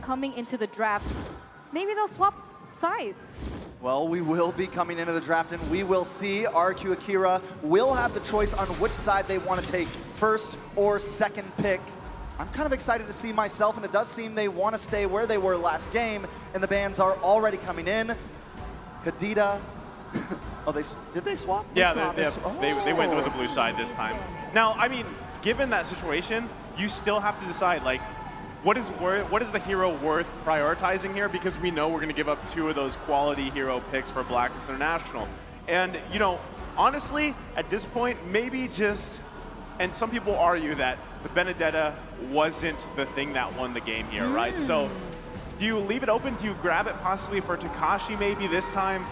coming into the drafts, maybe they'll swap sides. Well, we will be coming into the draft, and we will see. RRQ Akira will have the choice on which side they want to take, first or second pick. I'm kind of excited to see myself, and it does seem they want to stay where they were last game, and the bans are already coming in. Kadita. Oh, did they swap? Yeah, they went with the blue side this time. Now, I mean, given that situation, you still have to decide, like, what is the hero worth prioritizing here? Because we know we're going to give up 2 of those quality hero picks for Blacklist International. And, you know, honestly, at this point, maybe just, and some people argue that the Benedetta wasn't the thing that won the game here, right? So do you leave it open? Do you grab it possibly for Takashi maybe this time?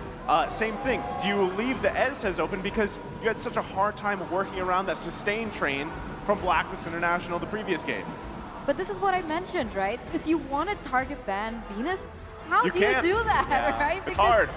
Same thing. Do you leave the Eztez open because you had such a hard time working around that sustain train from Blacklist International the previous game? But this is what I mentioned, right? If you want to target ban Venus, how do can't. you do that, right? It's hard.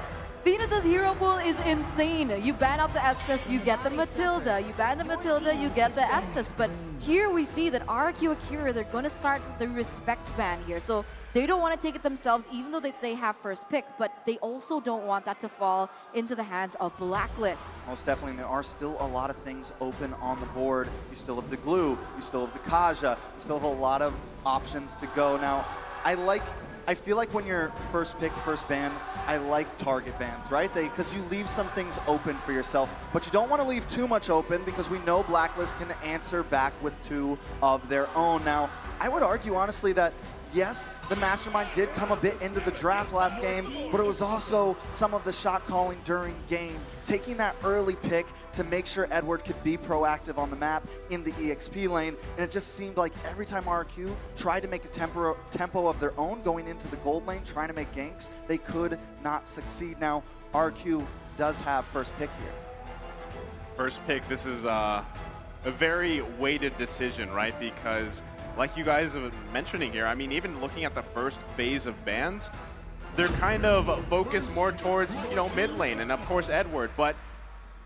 Venus's hero pool is insane. You ban out the Estes, you get the Matilda. You ban the Matilda, you get the Estes. But here we see that RRQ Akira, they're going to start the respect ban here. So they don't want to take it themselves, even though they have first pick. But they also don't want that to fall into the hands of Blacklist. Most definitely, there are still a lot of things open on the board. You still have the Glue, you still have the Kaja, you still have a lot of options to go. Now, I feel like when you're first pick, first ban, I like target bans, right? Because you leave some things open for yourself, but you don't want to leave too much open because we know Blacklist can answer back with 2 of their own. Now, I would argue honestly that yes, the Mastermind did come a bit into the draft last game, but it was also some of the shot calling during game, taking that early pick to make sure Edward could be proactive on the map in the EXP lane, and it just seemed like every time RRQ tried to make a tempo of their own going into the gold lane, trying to make ganks, they could not succeed. Now, RRQ does have first pick here. First pick, this is a very weighted decision, right? Because like you guys have been mentioning here, I mean, even looking at the first phase of bans, they're kind of focused more towards, you know, mid lane and of course Edward. But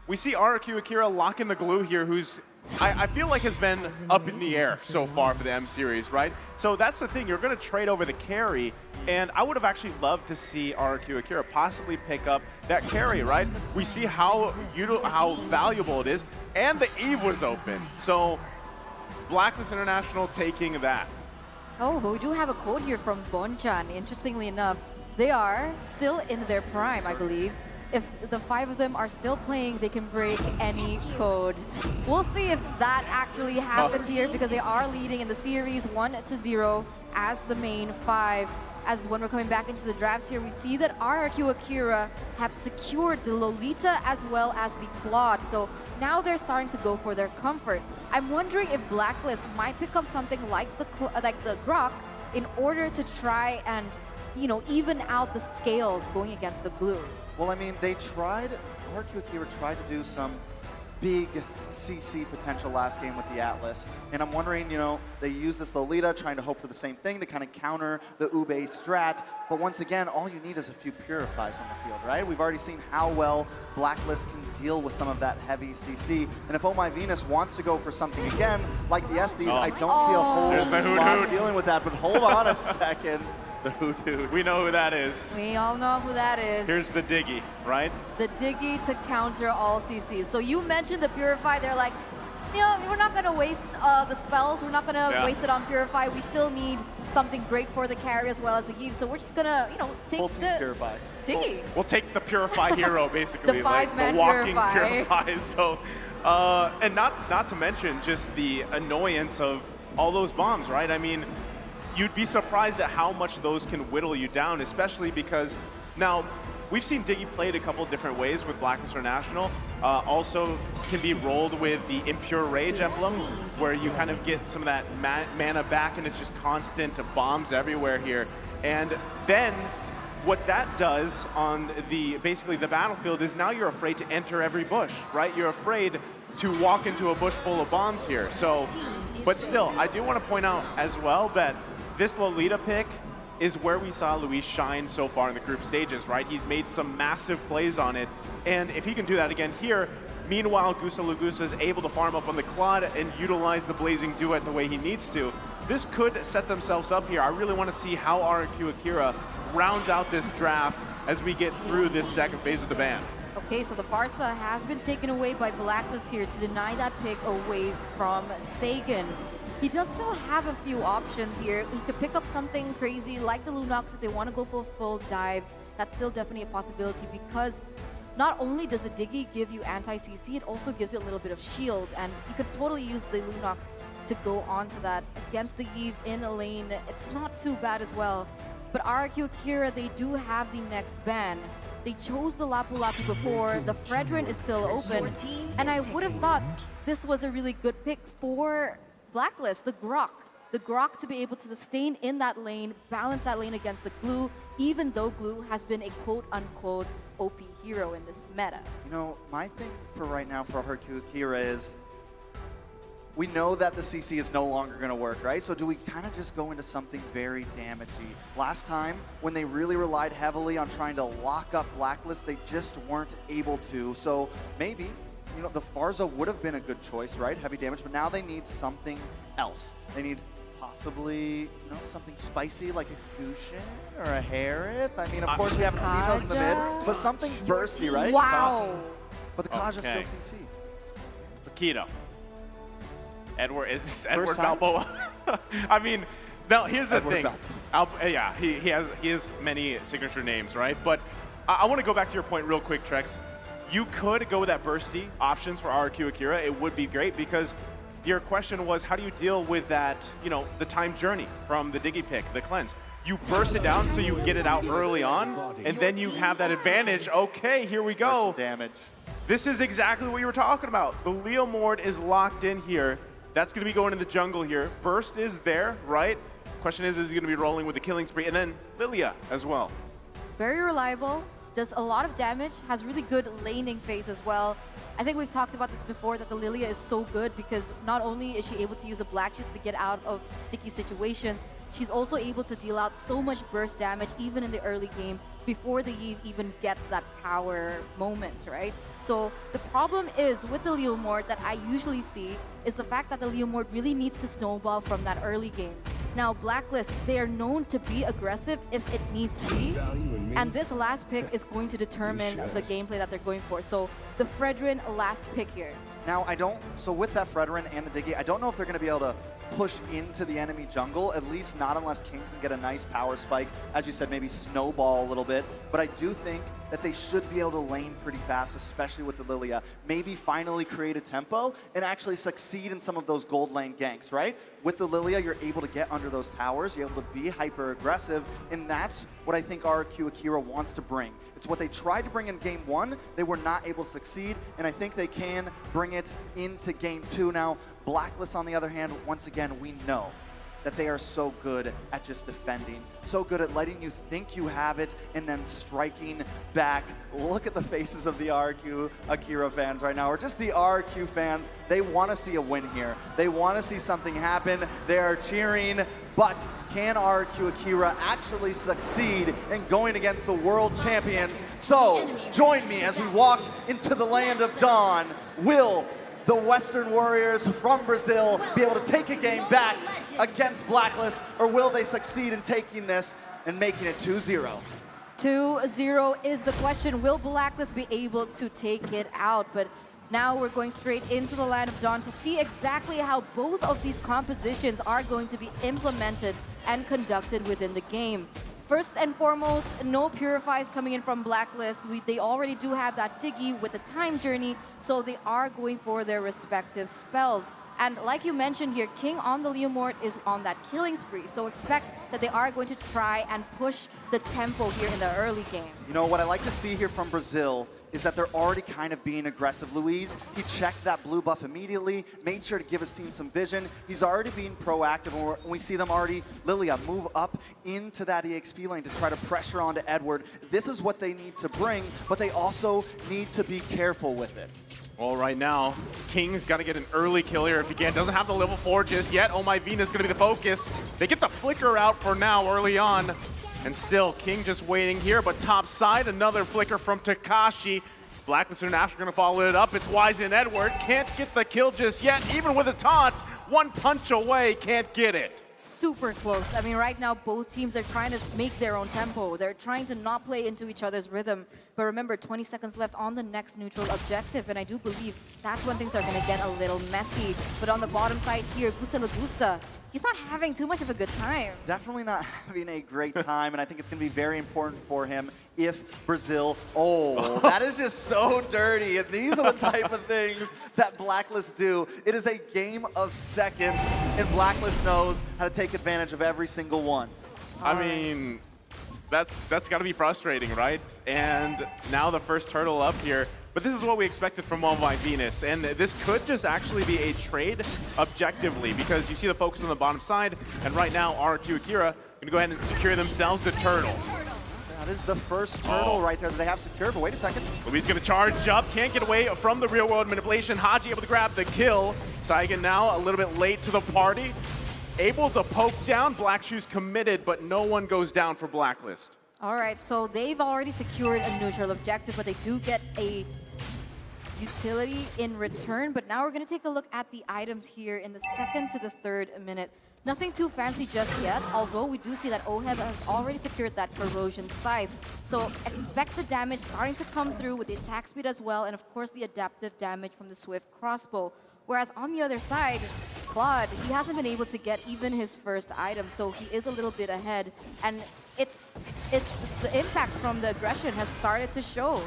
we see RRQ Akira locking the Glue here, who's I feel like has been up in the air so far for the M series, right? So that's the thing, you're going to trade over the carry, and I would have actually loved to see RRQ Akira possibly pick up that carry, right? We see how valuable it is, and the Eve was open. So Blacklist International taking that. Oh, but we do have a quote here from Bonchan. Interestingly enough, they are still in their prime, I believe. If the 5 of them are still playing, they can break any code. We'll see if that actually happens here because they are leading in the series 1-0 as the main 5. As when we're coming back into the drafts here, we see that RRQ Akira have secured the Lolita as well as the Claude. So now they're starting to go for their comfort. I'm wondering if Blacklist might pick up something like the Grok in order to try and, you know, even out the scales going against the Blue. Well, I mean, RRQ Akira tried to do some big CC potential last game with the Atlas. And I'm wondering, you know, they use this Lolita trying to hope for the same thing to kind of counter the Ube strat. But once again, all you need is a few Purifies on the field, right? We've already seen how well Blacklist can deal with some of that heavy CC. And if Oh My Venus wants to go for something again, like the Estes, I don't see a whole lot dealing with that. But hold on a second. The Hoot. We know who that is. We all know who that is. Here's the Diggy, right? The Diggy to counter all CCs. So you mentioned the Purify. They're like, you know, we're not going to waste the spells. We're not going to waste it on Purify. We still need something great for the carry as well as the Eve. So we're just going to, you know, take the Purify. Diggy. We'll take the Purify hero, basically. The 5-man like the walking Purify. So, and not to mention just the annoyance of all those bombs, right? I mean, you'd be surprised at how much those can whittle you down, especially because now we've seen Diggy played a couple different ways with Blacklist International. Also can be rolled with the Impure Rage emblem, where you kind of get some of that mana back and it's just constant bombs everywhere here. And then what that does on basically the battlefield is now you're afraid to enter every bush, right? You're afraid to walk into a bush full of bombs here. So, but still, I do want to point out as well that this Lolita pick is where we saw Luis shine so far in the group stages, right? He's made some massive plays on it, and if he can do that again here, meanwhile, Gusa Lugusa is able to farm up on the Claude and utilize the Blazing Duet the way he needs to. this could set themselves up here. I really want to see how RRQ Akira rounds out this draft as we get through this second phase of the ban. Okay, so the Farsa has been taken away by Blacklist here to deny that pick away from Sagan. He does still have a few options here. He could pick up something crazy like the Lunox if they want to go for a full dive. That's still definitely a possibility because not only does the Diggy give you anti-CC, it also gives you a little bit of shield, and you could totally use the Lunox to go onto that. Against the Eve in a lane, it's not too bad as well. But RRQ Akira, they do have the next ban. They chose the Lapu Lapu before, the Fredrin is still open, and I would have thought this was a really good pick for Blacklist, the Grok. The Grok to be able to sustain in that lane, balance that lane against the Glue, even though Glue has been a quote-unquote OP hero in this meta. You know, my thing for right now for RRQ Akira is we know that the CC is no longer going to work, right? So do we kind of just go into something very damagey? Last time, when they really relied heavily on trying to lock up Blacklist, they just weren't able to. So maybe, you know, the Farza would have been a good choice, right? Heavy damage, but now they need something else. They need possibly, you know, something spicy like a Gushin or a Harith. I mean, of course, we haven't seen those in the mid, but something bursty, right? Wow. But the Kaja still CC. Paquito. Edward, is this Edward Balboa? I mean, now here's the Edward thing. Yeah, he has many signature names, right? But I want to go back to your point real quick, Trex. You could go with that bursty options for RRQ Akira. It would be great because your question was, how do you deal with that, you know, the time journey from the Diggy pick, the cleanse? You burst it down so you get it out early on, and then you have that advantage. Okay, here we go. Damage. This is exactly what you were talking about. The Leo Mord is locked in here. That's going to be going in the jungle here. Burst is there, right? Question is he going to be rolling with the killing spree? And then Lilia as well. Very reliable, does a lot of damage, has really good laning phase as well. I think we've talked about this before, that the Lilia is so good because not only is she able to use the Black Shoots to get out of sticky situations, she's also able to deal out so much burst damage even in the early game before the Eve even gets that power moment, right? So the problem is with the Leomord that I usually see is the fact that the Leomord really needs to snowball from that early game. Now, Blacklist, they are known to be aggressive if it needs to be, and this last pick is going to determine the gameplay that they're going for. So the Fredrin last pick here. Now, so with that Fredrin and the Diggy, I don't know if they're going to be able to push into the enemy jungle, at least not unless King can get a nice power spike. As you said, maybe snowball a little bit. But I do think that they should be able to lane pretty fast, especially with the Lilia. Maybe finally create a tempo and actually succeed in some of those gold lane ganks, right? With the Lilia, you're able to get under those towers, you're able to be hyper aggressive, and that's what I think RRQ Akira wants to bring. It's what they tried to bring in game one, they were not able to succeed, and I think they can bring it into game two. Now, Blacklist, on the other hand, once again, we know that they are so good at just defending, so good at letting you think you have it and then striking back. Look at the faces of the RRQ Akira fans right now, or just the RRQ fans. They want to see a win here. They want to see something happen. They are cheering, but can RRQ Akira actually succeed in going against the world champions? So join me as we walk into the land of dawn. Will the Western Warriors from Brazil be able to take a game back against Blacklist, or will they succeed in taking this and making it 2-0? 2-0 is the question. Will Blacklist be able to take it out? But now we're going straight into the Land of Dawn to see exactly how both of these compositions are going to be implemented and conducted within the game. First and foremost, no Purifies coming in from Blacklist. They already do have that Diggy with the Time Journey, so they are going for their respective spells. And like you mentioned here, King on the Leomord is on that killing spree, so expect that they are going to try and push the tempo here in the early game. You know, what I like to see here from Brazil is that they're already kind of being aggressive. Luis, he checked that blue buff immediately, made sure to give his team some vision. He's already being proactive, and we see them already, Lilia, move up into that EXP lane to try to pressure onto Edward. This is what they need to bring, but they also need to be careful with it. Well, right now, King's got to get an early kill here if he can. Doesn't have the level 4 just yet. Oh My Venus going to be the focus. They get the flicker out for now early on. And still, King just waiting here, but top side, another flicker from Takashi. Blacklist International going to follow it up. It's Wise and Edward. Can't get the kill just yet, even with a taunt. One punch away, can't get it. super close. I mean, right now, both teams are trying to make their own tempo. They're trying to not play into each other's rhythm. But remember, 20 seconds left on the next neutral objective, and I do believe that's when things are going to get a little messy. But on the bottom side here, Gusta, he's not having too much of a good time. Definitely not having a great time, and I think it's going to be very important for him if Brazil... Oh, that is just so dirty, and these are the type of things that Blacklist do. It is a game of seconds, and Blacklist knows how to take advantage of every single one. I mean, that's got to be frustrating, right? And now the first turtle up here. But this is what we expected from One Venus, and this could just actually be a trade objectively, because you see the focus on the bottom side, and right now RRQ Akira going to go ahead and secure themselves a turtle. That is the first turtle right there that they have secured, but wait a second. Luis going to charge up, can't get away from the real-world manipulation. Haji able to grab the kill. Saigon now a little bit late to the party. Able to poke down. Black Shoes committed, but no one goes down for Blacklist. All right, so they've already secured a neutral objective, but they do get a utility in return. But now we're going to take a look at the items here in the 2nd to the 3rd minute. Nothing too fancy just yet, although we do see that OHEB has already secured that Corrosion Scythe. So expect the damage starting to come through with the attack speed as well, and of course the adaptive damage from the Swift Crossbow. Whereas on the other side, Claude, he hasn't been able to get even his first item, so he is a little bit ahead. And it's the impact from the aggression has started to show.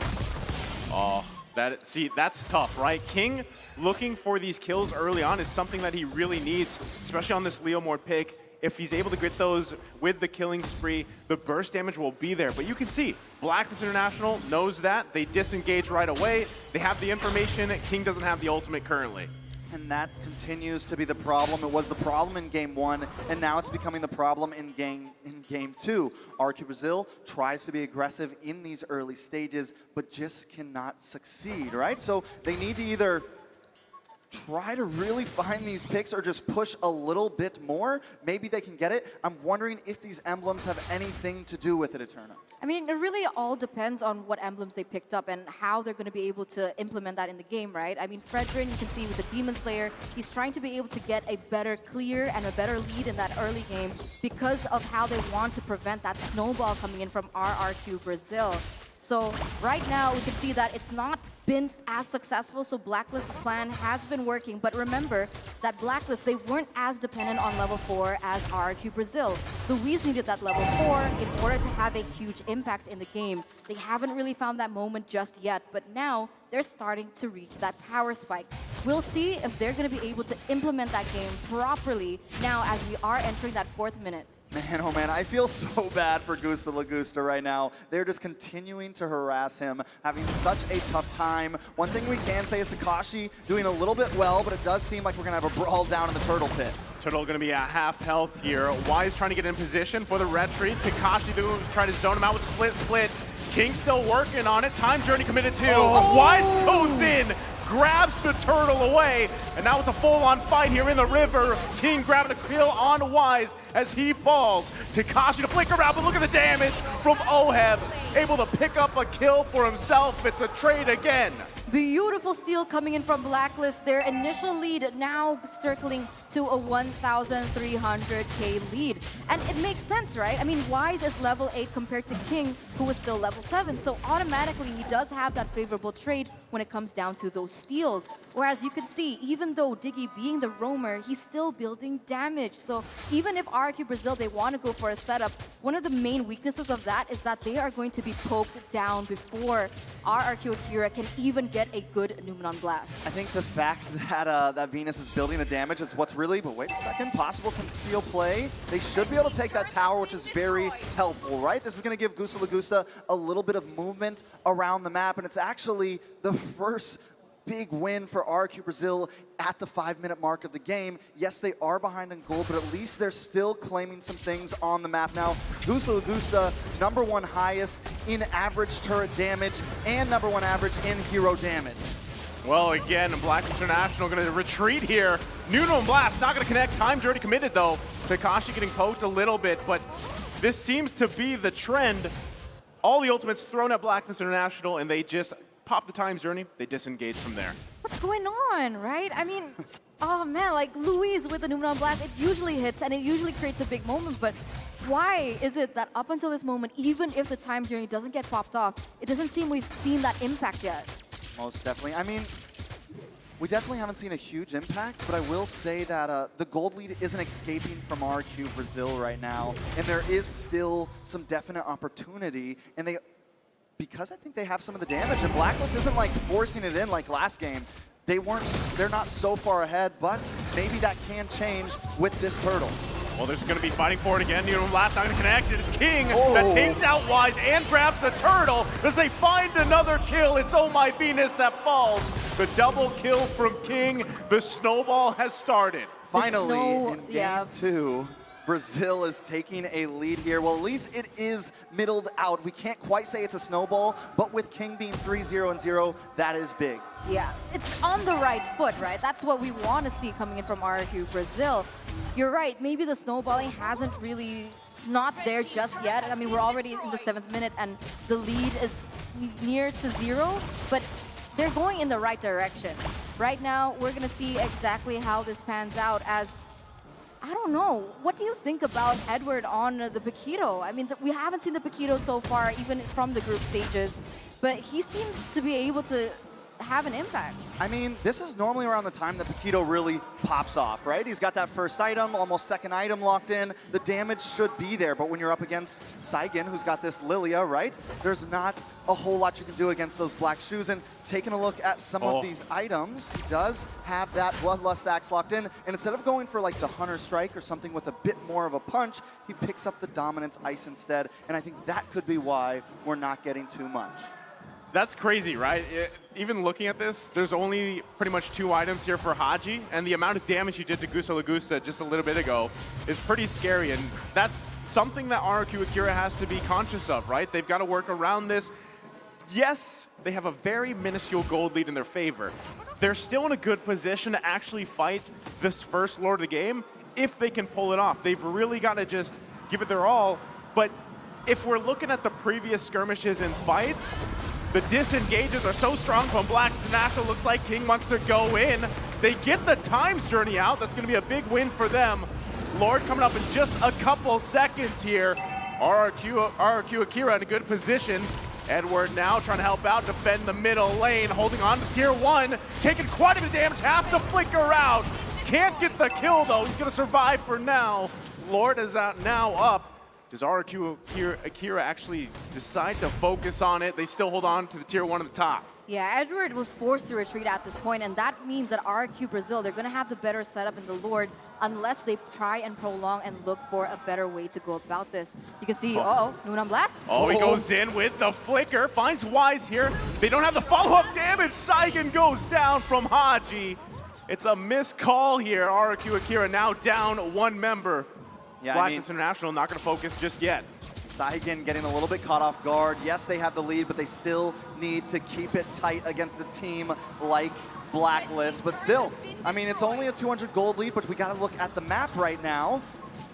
Oh, that's tough, right? King looking for these kills early on is something that he really needs, especially on this Leomord pick. If he's able to get those with the killing spree, the burst damage will be there. But you can see, Blacklist International knows that. They disengage right away. They have the information. King doesn't have the ultimate currently. And that continues to be the problem. It was the problem in Game 1, and now it's becoming the problem in Game 2. RRQ Brazil tries to be aggressive in these early stages, but just cannot succeed, right? So they need to either try to really find these picks or just push a little bit more. Maybe they can get it. I'm wondering if these emblems have anything to do with it, Eterna. I mean, it really all depends on what emblems they picked up and how they're going to be able to implement that in the game, right? I mean, Fredrin, you can see with the Demon Slayer, he's trying to be able to get a better clear and a better lead in that early game because of how they want to prevent that snowball coming in from RRQ Brazil. So right now, we can see that it's not been as successful, so Blacklist's plan has been working. But remember that Blacklist, they weren't as dependent on level 4 as RRQ Brazil. Luis needed that level 4 in order to have a huge impact in the game. They haven't really found that moment just yet, but now they're starting to reach that power spike. We'll see if they're going to be able to implement that game properly now as we are entering that 4th minute. Man, oh man, I feel so bad for Gusta right now. They're just continuing to harass him, having such a tough time. One thing we can say is Takashi doing a little bit well, but it does seem like we're going to have a brawl down in the turtle pit. Turtle going to be at half health here. Wise trying to get in position for the retreat. Takashi trying to zone him out with split. King still working on it. Time Journey committed too. Oh. Wise goes in, grabs the turtle away, and now it's a full-on fight here in the river. King grabbing a kill on Wise as he falls. Takashi to flicker around, but look at the damage from OHEB. Able to pick up a kill for himself. It's a trade again. Beautiful steal coming in from Blacklist. Their initial lead now circling to a 1,300k lead. And it makes sense, right? I mean, Wise is level 8 compared to King, who is still level 7. So automatically, he does have that favorable trade when it comes down to those steals. Whereas you can see, even though Diggy being the roamer, he's still building damage. So even if RRQ Brazil, they want to go for a setup, one of the main weaknesses of that is that they are going to be poked down before RRQ Akira can even get a good Numenon Blast. I think the fact that that Venus is building the damage is what's really, but wait a second, possible conceal play. They should be able to take that tower, which is very helpful, right? This is going to give Gusta a little bit of movement around the map, and it's actually the first big win for RRQ Brazil at the 5-minute mark of the game. Yes, they are behind in gold, but at least they're still claiming some things on the map now. Gusta, #1 highest in average turret damage and #1 average in hero damage. Well, again, Blacklist International going to retreat here. Numenon Blast not going to connect. Time's already committed, though. Takashi getting poked a little bit, but this seems to be the trend. All the ultimates thrown at Blacklist International, and they just pop the Time's Journey. They disengage from there. What's going on, right? I mean, Oh man, like Luis with the Numeron Blast, it usually hits and it usually creates a big moment, but why is it that up until this moment, even if the time journey doesn't get popped off, it doesn't seem we've seen that impact yet? Most definitely. I mean, we definitely haven't seen a huge impact, but I will say that the gold lead isn't escaping from RRQ Brazil right now, and there is still some definite opportunity, and because I think they have some of the damage, and Blacklist isn't like forcing it in like last game. They're not so far ahead, but maybe that can change with this turtle. Well, there's going to be fighting for it again. Last not going to connect. It's King that takes out Wise and grabs the turtle as they find another kill. It's Oh My Venus that falls. The double kill from King. The snowball has started. Finally, in game 2, Brazil is taking a lead here. Well, at least it is middled out. We can't quite say it's a snowball, but with King being 3-0 and 0, that is big. Yeah, it's on the right foot, right? That's what we want to see coming in from RRQ Brazil. You're right, maybe the snowballing hasn't really, it's not there just yet. I mean, we're already in the 7th minute and the lead is near to 0, but they're going in the right direction. Right now, we're going to see exactly how this pans out as, I don't know, what do you think about Edward on the Paquito? I mean, we haven't seen the Paquito so far, even from the group stages, but he seems to be able to have an impact. I mean, this is normally around the time that Paquito really pops off, right? He's got that first item, almost second item locked in. The damage should be there, but when you're up against Saigen, who's got this Lilia, right? There's not a whole lot you can do against those black shoes. And taking a look at some of these items, he does have that Bloodlust Axe locked in. And instead of going for like the Hunter Strike or something with a bit more of a punch, he picks up the Dominance Ice instead. And I think that could be why we're not getting too much. That's crazy, right? Even looking at this, there's only pretty much 2 items here for Haji, and the amount of damage he did to Gusta Lagusta just a little bit ago is pretty scary, and that's something that RRQ Akira has to be conscious of, right? They've got to work around this. Yes, they have a very minuscule gold lead in their favor. They're still in a good position to actually fight this first Lord of the game if they can pull it off. They've really got to just give it their all, but if we're looking at the previous skirmishes and fights, the disengages are so strong from Black International. Looks like King wants to go in. They get the times journey out. That's going to be a big win for them. Lord coming up in just a couple seconds here. RRQ Akira in a good position. Edward now trying to help out, defend the middle lane, holding on to tier 1, taking quite a bit of damage, has to flicker out. Can't get the kill though. He's going to survive for now. Lord is out now up. Does RRQ Akira actually decide to focus on it? They still hold on to the tier 1 at the top. Yeah, Edward was forced to retreat at this point, and that means that RRQ Brazil, they're going to have the better setup in the Lord unless they try and prolong and look for a better way to go about this. You can see, Numeron Blast. Oh, he goes in with the flicker, finds Wise here. They don't have the follow-up damage. Saigen goes down from Haji. It's a missed call here. RRQ Akira now down 1 member. Yeah, Blacklist International not going to focus just yet. Saigen getting a little bit caught off guard. Yes, they have the lead, but they still need to keep it tight against a team like Blacklist. But still, I mean, it's only a 200 gold lead, but we got to look at the map right now.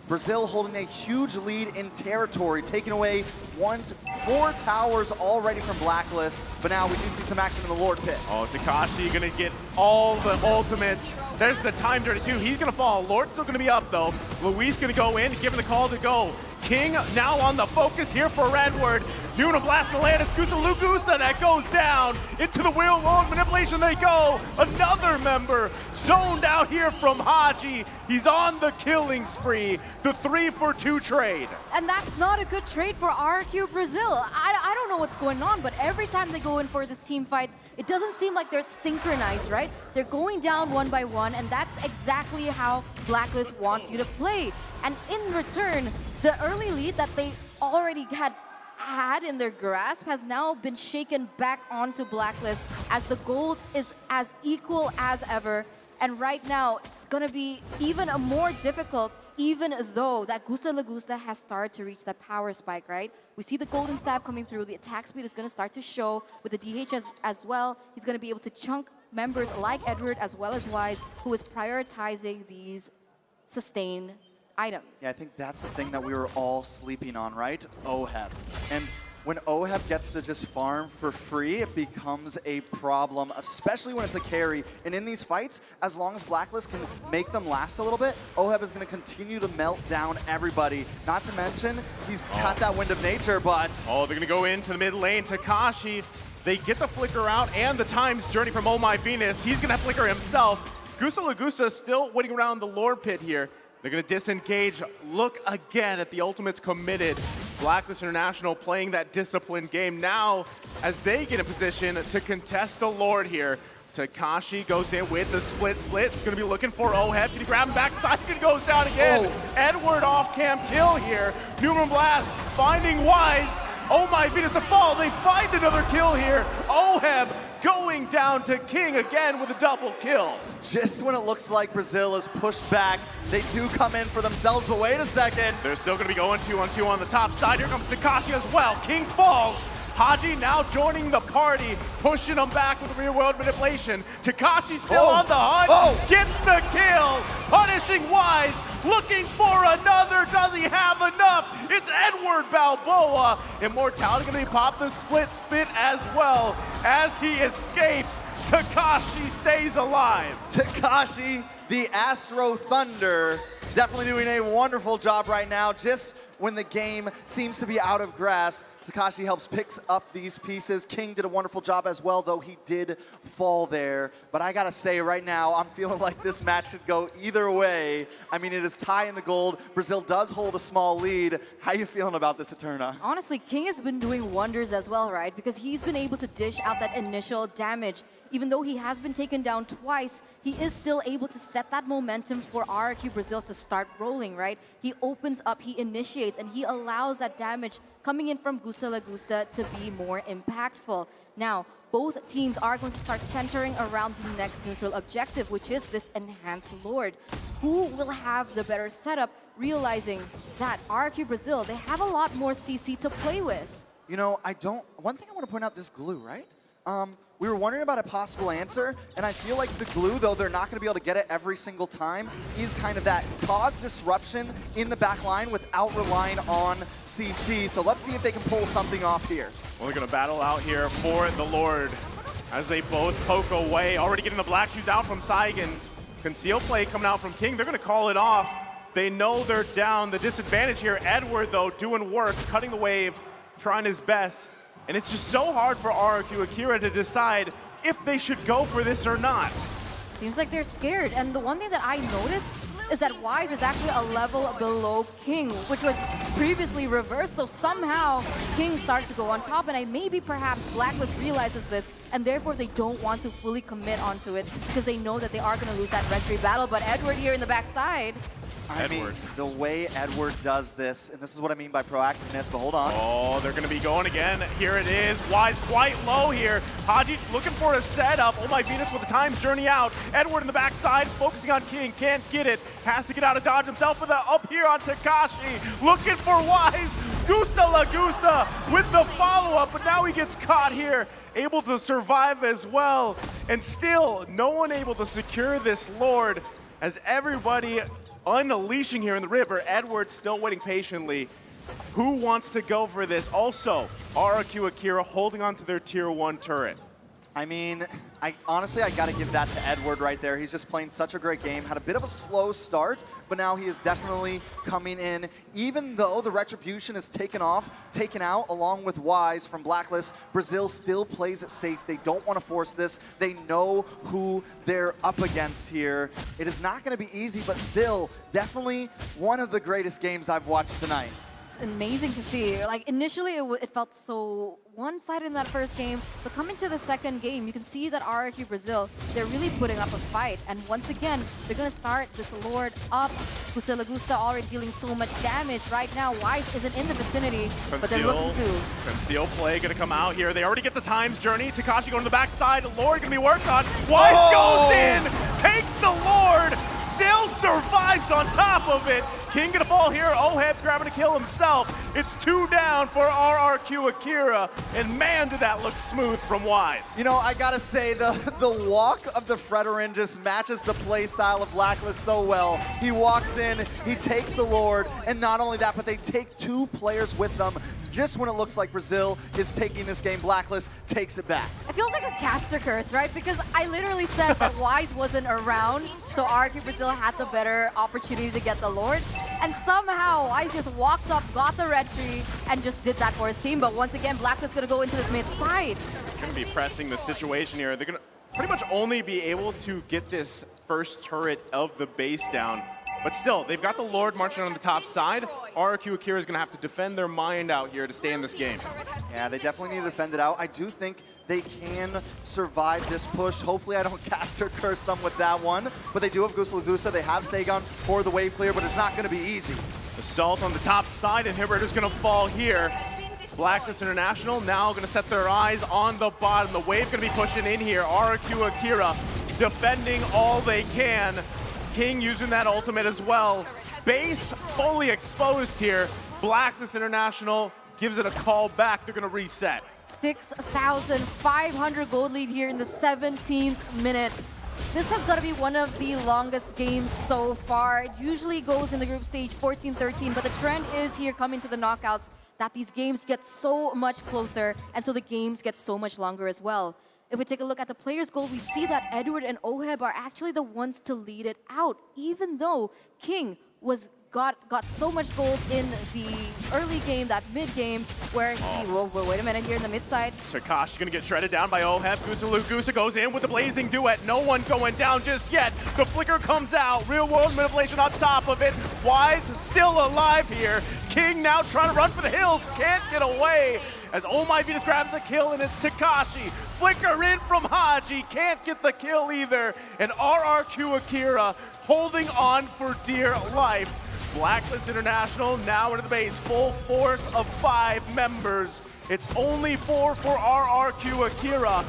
Brazil holding a huge lead in territory, taking away 4 towers already from Blacklist, but now we do see some action in the Lord Pit. Oh, Takashi gonna get all the ultimates. There's the time journey too. He's gonna fall. Lord's still gonna be up though. Luis gonna go in, give him the call to go. King now on the focus here for Edward. Numeron Blast to land. It's Gusta Lagusta that goes down. Into the wheel mode manipulation they go. Another member zoned out here from Haji. He's on the killing spree. The 3-for-2 trade. And that's not a good trade for RRQ Brazil. I don't know what's going on, but every time they go in for this team fights, it doesn't seem like they're synchronized, right? They're going down 1 by 1, and that's exactly how Blacklist wants you to play. And in return, the early lead that they already had in their grasp has now been shaken back onto Blacklist as the gold is as equal as ever. And right now, it's going to be even more difficult, even though that Gusta Lagusta has started to reach that power spike, right? We see the golden staff coming through. The attack speed is going to start to show with the DH as well. He's going to be able to chunk members like Edward as well as Wise, who is prioritizing these sustain items. Yeah, I think that's the thing that we were all sleeping on, right? OHEP. And when Oheb gets to just farm for free, it becomes a problem, especially when it's a carry. And in these fights, as long as Blacklist can make them last a little bit, Oheb is going to continue to melt down everybody. Not to mention, he's got that wind of nature, but... Oh, they're going to go into the mid lane. Takashi, they get the flicker out and the times journey from Oh My Venus. He's going to flicker himself. Gusta Lagusa still waiting around the Lord Pit here. They're going to disengage. Look again at the ultimates committed. Blacklist International playing that disciplined game now as they get in position to contest the Lord here. Takashi goes in with the split. It's going to be looking for Oheb. Can he grab him backside? It goes down again. Oh. Edward off-cam kill here. Numerum Blast finding Wise. Oh My Venus to fall. They find another kill here. Oheb going down to King again with a double kill. Just when it looks like Brazil is pushed back, they do come in for themselves, but wait a second. They're still going to be going 2-on-2 on the top side. Here comes Takashi as well. King falls. Haji now joining the party, pushing him back with rear world manipulation. Takashi still on the hunt, gets the kill, punishing Wise, looking for another. Does he have enough? It's Edward Balboa. Immortality going to be popped the split as well. As he escapes, Takashi stays alive. Takashi, the Astro Thunder, definitely doing a wonderful job right now. Just when the game seems to be out of grasp, Takashi helps picks up these pieces. King did a wonderful job as well, though he did fall there. But I gotta say right now, I'm feeling like this match could go either way. I mean, it is tie in the gold. Brazil does hold a small lead. How you feeling about this, Eterna? Honestly, King has been doing wonders as well, right? Because he's been able to dish out that initial damage. Even though he has been taken down twice, he is still able to set that momentum for RRQ Brazil to start rolling, right? He opens up, he initiates, and he allows that damage coming in from Gusta Lagusta to be more impactful. Now, both teams are going to start centering around the next neutral objective, which is this Enhanced Lord. Who will have the better setup, realizing that RRQ Brazil, they have a lot more CC to play with? You know, one thing I want to point out, this glue, right? We were wondering about a possible answer, and I feel like the glue, though they're not going to be able to get it every single time, is kind of that cause disruption in the back line without relying on CC. So let's see if they can pull something off here. Well, they're going to battle out here for the Lord as they both poke away. Already getting the black shoes out from Saigon. Conceal play coming out from King. They're going to call it off. They know they're down. The disadvantage here, Edward, though, doing work, cutting the wave, trying his best. And it's just so hard for RRQ Akira to decide if they should go for this or not. Seems like they're scared. And the one thing that I noticed is that Wise is actually a level below King, which was previously reversed. So somehow King starts to go on top, and maybe perhaps Blacklist realizes this, and therefore they don't want to fully commit onto it because they know that they are going to lose that red tree battle. But Edward here in the backside. I mean, the way Edward does this, and this is what I mean by proactiveness, but hold on. Oh, they're going to be going again. Here it is. Wise quite low here. Haji looking for a setup. Oh My Venus with the times journey out. Edward in the backside, focusing on King. Can't get it. Has to get out of dodge himself with the up here on Takashi. Looking for Wise. Gusta Lagusta with the follow-up, but now he gets caught here. Able to survive as well. And still, no one able to secure this Lord as everybody unleashing here in the river. Edward still waiting patiently. Who wants to go for this? Also, RRQ Akira holding on to their tier 1 turret. I mean, honestly, I got to give that to Edward right there. He's just playing such a great game. Had a bit of a slow start, but now he is definitely coming in. Even though the Retribution is taken out along with Wise from Blacklist, Brazil still plays it safe. They don't want to force this. They know who they're up against here. It is not going to be easy, but still, definitely one of the greatest games I've watched tonight. It's amazing to see. Like, initially, it felt so one-sided in that first game, but coming to the second game, you can see that RRQ Brazil, they're really putting up a fight. And once again, they're going to start this Lord up. Gusta Lagusta already dealing so much damage. Right now, Wise isn't in the vicinity, but they're looking to. Conceal play going to come out here. They already get the times journey. Takashi going to the backside. Lord going to be worked on. Wise goes in, takes the Lord, still survives on top of it. King gonna fall here. Oheb grabbing to kill himself. It's 2 down for RRQ Akira. And man, did that look smooth from Wise. You know, I gotta say, the walk of the Fredorin just matches the play style of Blacklist so well. He walks in, he takes the Lord, and not only that, but they take 2 players with them. just when it looks like Brazil is taking this game, Blacklist takes it back. It feels like a caster curse, right? Because I literally said that Wise wasn't around, so RRQ Brazil had the better opportunity to get the Lord. And somehow, Wise just walked up, got the red tree, and just did that for his team. But once again, Blacklist going to go into this mid side. Going to be pressing the situation here. They're going to pretty much only be able to get this first turret of the base down. But still, they've got the Lord marching on the top side. RRQ Akira is going to have to defend their mind out here to stay in this game. Yeah, they definitely need to defend it out. I do think they can survive this push. Hopefully I don't cast or curse them with that one. But they do have Gusa Lagusa. They have Sagon for the wave clear, but it's not going to be easy. Assault on the top side. Inhibitor's going to fall here. Blacklist International now going to set their eyes on the bottom. The wave going to be pushing in here. RRQ Akira defending all they can. King using that ultimate as well. Base fully exposed here. Blacklist International gives it a call back. They're going to reset. 6,500 gold lead here in the 17th minute. This has got to be one of the longest games so far. It usually goes in the group stage 14-13, but the trend is here coming to the knockouts that these games get so much closer, and so the games get so much longer as well. If we take a look at the players' goal, we see that Edward and Oheb are actually the ones to lead it out, even though King got so much gold in the early game, that mid game, where he, whoa, wait a minute, here in the mid side. Takashi gonna get shredded down by Oheb. Gusa goes in with the blazing duet. No one going down just yet. The flicker comes out. Real world manipulation on top of it. Wise still alive here. King now trying to run for the hills. Can't get away. As Oh My Venus grabs a kill, and it's Takashi. Flicker in from Haji. Can't get the kill either. And RRQ Akira holding on for dear life. Blacklist International now into the base, full force of 5 members. It's only 4 for RRQ Akira.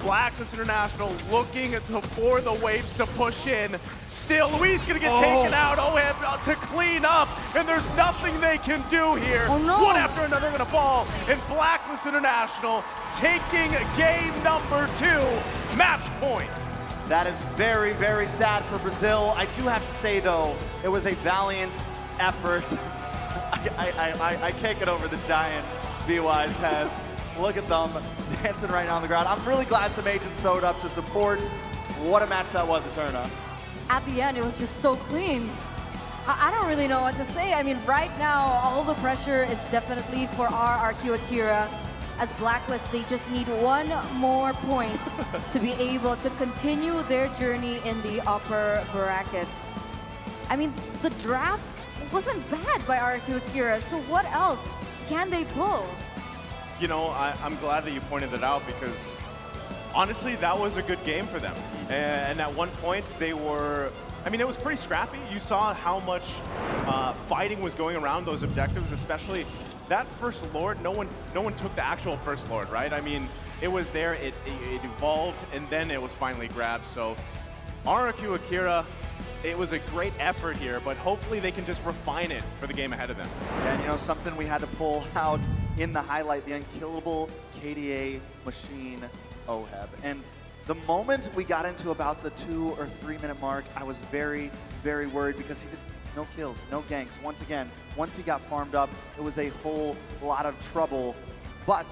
Blacklist International looking for the waves to push in. Still, Luis gonna get taken out. Oheb to clean up, and there's nothing they can do here. Oh, no. One after another gonna fall, and Blacklist International taking game number 2, match point. That is very, very sad for Brazil. I do have to say, though, it was a valiant effort. I can't get over the giant B-Wise heads. Look at them dancing right now on the ground. I'm really glad some agents showed up to support. What a match that was, Eterna. At the end, it was just so clean. I don't really know what to say. I mean, right now, all the pressure is definitely for RRQ Akira. As Blacklist, they just need one more point to be able to continue their journey in the upper brackets. I mean, the draft wasn't bad by RRQ Akira, so what else can they pull? You know, I'm glad that you pointed it out, because honestly, that was a good game for them. And at one point, they were, I mean, it was pretty scrappy. You saw how much fighting was going around those objectives, especially that first Lord. No one took the actual first Lord, right? I mean, it was there, it evolved, and then it was finally grabbed. So RRQ Akira, it was a great effort here, but hopefully they can just refine it for the game ahead of them. And you know, something we had to pull out in the highlight, the unkillable KDA machine Oheb. And the moment we got into about the 2 or 3 minute mark, I was very, very worried, because he just, no kills, no ganks. Once again, once he got farmed up, it was a whole lot of trouble. But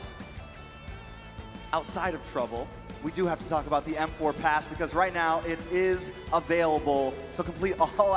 outside of trouble, we do have to talk about the M4 pass, because right now it is available. So complete all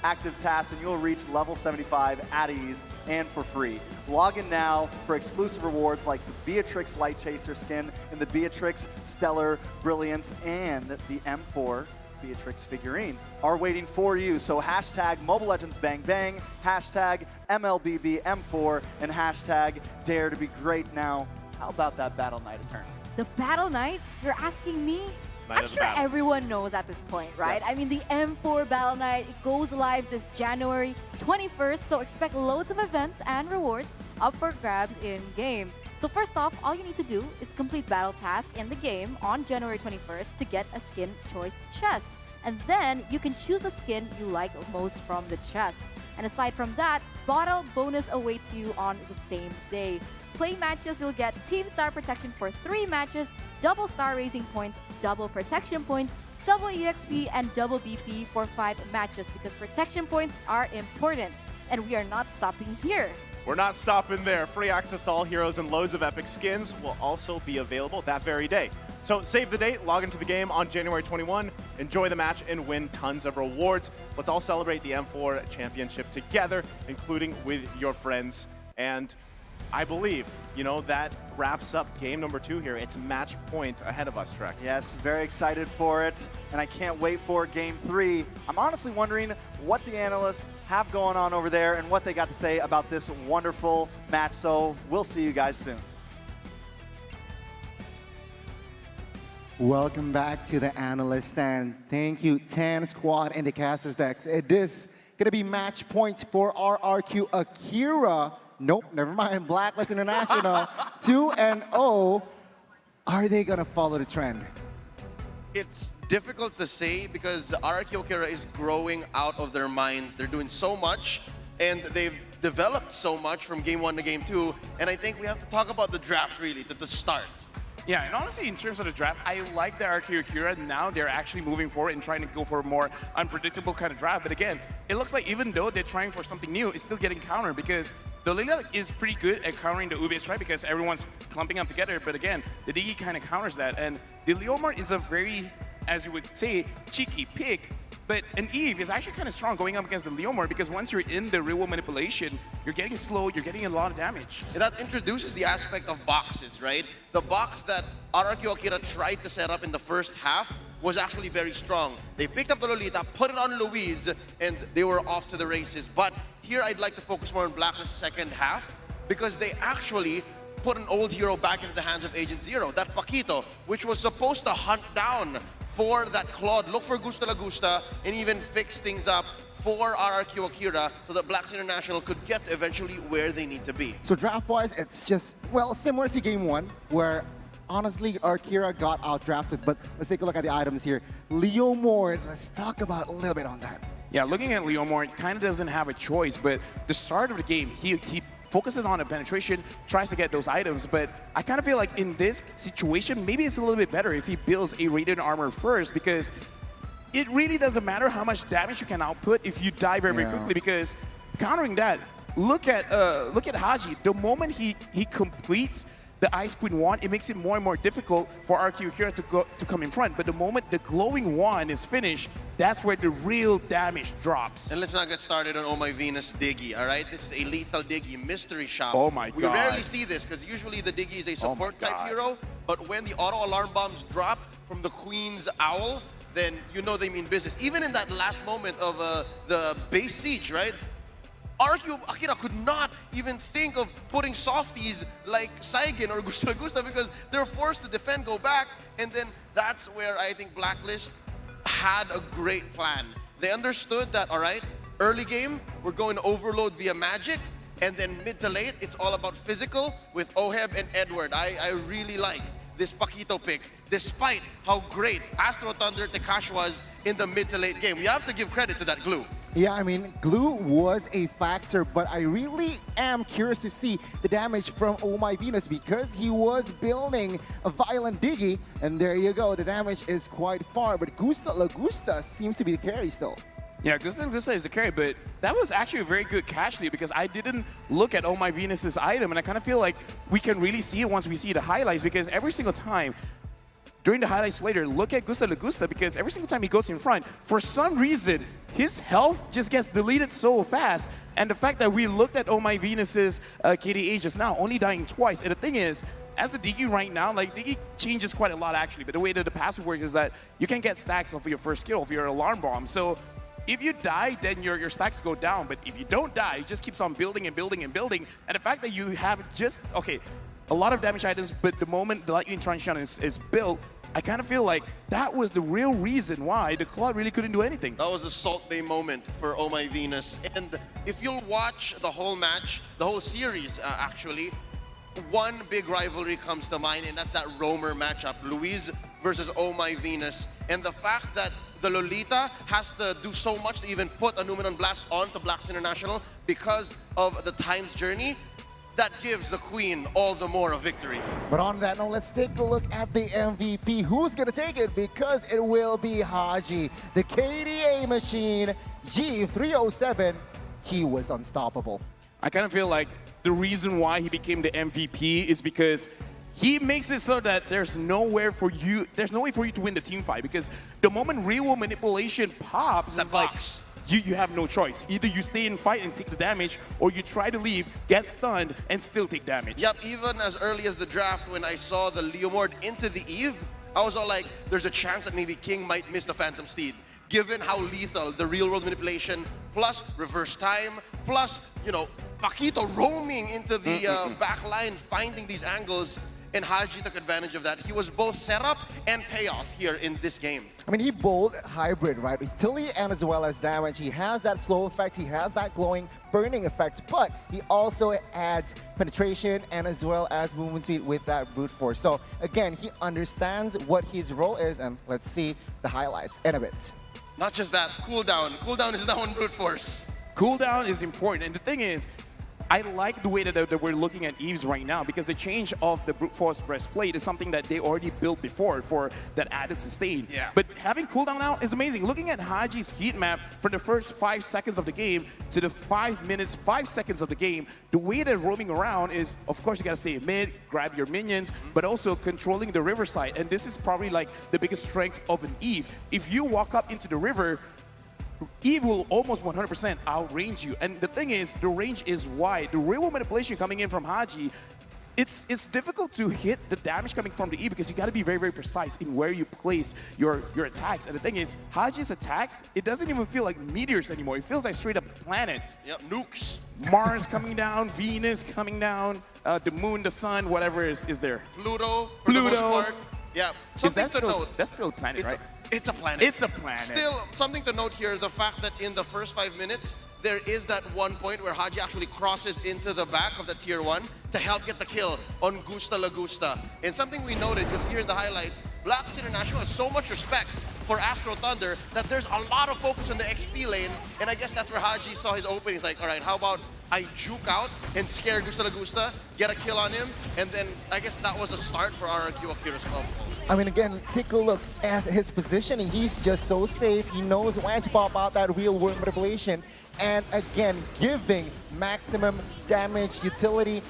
active tasks and you'll reach level 75 at ease and for free. Log in now for exclusive rewards like the Beatrix Light Chaser skin and the Beatrix Stellar Brilliance, and the M4 Beatrix figurine are waiting for you. So hashtag Mobile Legends Bang Bang, hashtag MLBB M4, and hashtag Dare to be Great. Now, how about that Battle Knight Eternal? The Battle Knight? You're asking me? Knight I'm sure everyone knows at this point, right? Yes. I mean, the M4 Battle Knight, it goes live this January 21st, so expect loads of events and rewards up for grabs in-game. So first off, all you need to do is complete battle tasks in the game on January 21st to get a skin choice chest. And then you can choose a skin you like most from the chest. And aside from that, bottle bonus awaits you on the same day. Play matches, you'll get Team Star Protection for 3 matches, double Star Raising points, double Protection points, double EXP, and double BP for 5 matches, because protection points are important. And we are not stopping here. we're not stopping there. Free access to all heroes and loads of epic skins will also be available that very day. So save the date, log into the game on January 21, enjoy the match, and win tons of rewards. Let's all celebrate the M4 Championship together, including with your friends. And I believe, you know, that wraps up game number 2 here. It's match point ahead of us, Trex. Yes, very excited for it, and I can't wait for game 3. I'm honestly wondering what the analysts have going on over there and what they got to say about this wonderful match, so we'll see you guys soon. Welcome back to the analyst stand. Thank you, Tan Squad and the casters decks. It is gonna be match points for RRQ Akira. Nope, never mind. Blacklist International, 2-0. Are they gonna follow the trend? It's difficult to say because RRQ Akira is growing out of their minds. They're doing so much, and they've developed so much from game 1 to game 2. And I think we have to talk about the draft really, the start. Yeah, and honestly, in terms of the draft, I like the RRQ Akira. Now they're actually moving forward and trying to go for a more unpredictable kind of draft. But again, it looks like even though they're trying for something new, it's still getting countered because the Lila is pretty good at countering the Ube strike because everyone's clumping up together. But again, the Digi kind of counters that. And the Leomar is a very, as you would say, cheeky pick. But an Eve is actually kind of strong going up against the Leomar because once you're in the real manipulation, you're getting slow, you're getting a lot of damage. And that introduces the aspect of boxes, right? The box that RRQ Akira tried to set up in the first half was actually very strong. They picked up the Lolita, put it on Luis, and they were off to the races. But here I'd like to focus more on Blacklist's second half because they actually put an old hero back into the hands of Agent Zero, that Paquito, which was supposed to hunt down for that Claude, look for Gusta La Gusta, and even fix things up for RRQ Akira so that Blacks International could get eventually where they need to be. So draft-wise, it's just, well, similar to game 1, where honestly, Akira got out-drafted. But let's take a look at the items here. Leomar, let's talk about a little bit on that. Yeah, looking at Leomar, it kind of doesn't have a choice, but the start of the game, he focuses on the penetration, tries to get those items, but I kind of feel like in this situation, maybe it's a little bit better if he builds a radiant armor first because it really doesn't matter how much damage you can output if you die very, very quickly because countering that, look at Haji. The moment he completes the Ice Queen wand, it makes it more and more difficult for RRQ Akira to come in front. But the moment the glowing wand is finished, that's where the real damage drops. And let's not get started on Oh My Venus Diggy, all right? This is a lethal Diggy mystery shop. Oh my God. We rarely see this because usually the Diggy is a support type hero, but when the auto alarm bombs drop from the Queen's Owl, then you know they mean business. Even in that last moment of the base siege, right? RRQ Akira could not even think of putting softies like Saigen or Gusta Gusta because they're forced to defend, go back, and then that's where I think Blacklist had a great plan. They understood that, all right, early game, we're going to overload via magic, and then mid to late, it's all about physical with Oheb and Edward. I really like this Paquito pick, despite how great Astro Thunder Tekash was in the mid to late game. We have to give credit to that glue. Yeah, I mean, glue was a factor, but I really am curious to see the damage from Oh My Venus because he was building a violent Diggy, and there you go, the damage is quite far, but Gusta La Gusta seems to be the carry still. Yeah, Gusta is the carry, but that was actually a very good cash lead because I didn't look at Oh My Venus's item, and I kind of feel like we can really see it once we see the highlights because every single time during the highlights later, look at Gusta La Gusta because every single time he goes in front, for some reason, his health just gets deleted so fast. And the fact that we looked at Oh My Venus's KDA just now, only dying twice. And the thing is, as a Digi right now, like Digi changes quite a lot actually, but the way that the passive works is that you can get stacks off of your first skill, of your alarm bomb. So if you die, then your stacks go down. But if you don't die, it just keeps on building and building and building. And the fact that you have just, okay, a lot of damage items, but the moment the Lightning Transition is built, I kind of feel like that was the real reason why the Claude really couldn't do anything. That was a Salt Bay moment for Oh My Venus. And if you'll watch the whole match, the whole series actually, one big rivalry comes to mind, and that's that Roamer matchup, Luis versus Oh My Venus. And the fact that the Lolita has to do so much to even put a Numenon Blast onto Blacks International because of the time's journey, that gives the Queen all the more a victory. But on that note, let's take a look at the MVP. Who's gonna take it? Because it will be Haji, the KDA machine, G307. He was unstoppable. I kind of feel like the reason why he became the MVP is because he makes it so that there's no way for you to win the team fight, because the moment real manipulation pops, it's like you have no choice. Either you stay and fight and take the damage, or you try to leave, get stunned, and still take damage. Yep, even as early as the draft, when I saw the Leomord into the Eve, I was all like, there's a chance that maybe King might miss the Phantom Steed, given how lethal the real-world manipulation, plus reverse time, plus, you know, Paquito roaming into the back line, finding these angles, and Haji took advantage of that. He was both setup and payoff here in this game. I mean, he bowled hybrid, right? Utility and as well as damage. He has that slow effect, he has that glowing, burning effect, but he also adds penetration and as well as movement speed with that brute force. So again, he understands what his role is, and let's see the highlights in a bit. Not just that, cooldown. Cooldown is now on brute force. Cooldown is important, and the thing is, I like the way that we're looking at Eves right now, because the change of the brute force breastplate is something that they already built before for that added sustain. Yeah. But having cooldown now is amazing. Looking at Haji's heat map for the first 5 seconds of the game to the 5 minutes, 5 seconds of the game, the way they're roaming around is, of course, you gotta stay mid, grab your minions, but also controlling the river side. And this is probably like the biggest strength of an Eve. If you walk up into the river, Eve will almost 100% outrange you. And the thing is, the range is wide. The real manipulation coming in from Haji, it's difficult to hit the damage coming from the Eve, because you got to be very, very precise in where you place your attacks. And the thing is, Haji's attacks, it doesn't even feel like meteors anymore. It feels like straight up planets. Yep, nukes. Mars coming down, Venus coming down, the moon, the sun, whatever is there. Pluto, for the most part. Yeah, something to note. That's still a planet, right? It's a planet. It's a planet. Still, something to note here, the fact that in the first 5 minutes, there is that one point where Haji actually crosses into the back of the tier 1 to help get the kill on Gusta La Gusta. And something we noted, you'll see here in the highlights, Blacklist International has so much respect for Astro Thunder that there's a lot of focus on the XP lane, and I guess that's where Haji saw his opening. He's like, all right, how about I juke out and scare Gusta La Gusta, get a kill on him, and then I guess that was a start for RRQ Akira as well. I mean, again, take a look at his positioning. He's just so safe. He knows when to pop out that real-world manipulation. And again, giving maximum damage, utility,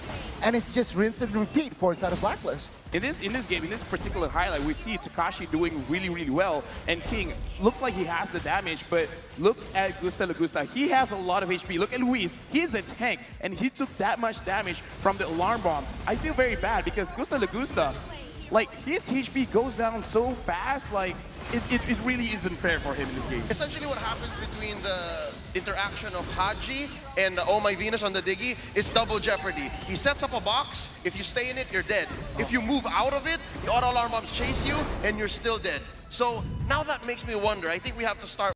and it's just rinse and repeat for side of Blacklist. It is in this game, in this particular highlight, we see Takashi doing really, really well, and King looks like he has the damage, but look at Gusta La Gusta. He has a lot of HP. Look at Luis. He's a tank, and he took that much damage from the alarm bomb. I feel very bad because Gusta La Gusta, like, his HP goes down so fast, like, it really isn't fair for him in this game. Essentially what happens between the interaction of Haji and Oh My Venus on the Diggy is double jeopardy. He sets up a box, if you stay in it, you're dead. If you move out of it, the auto alarm bombs chase you, and you're still dead. So now that makes me wonder, I think we have to start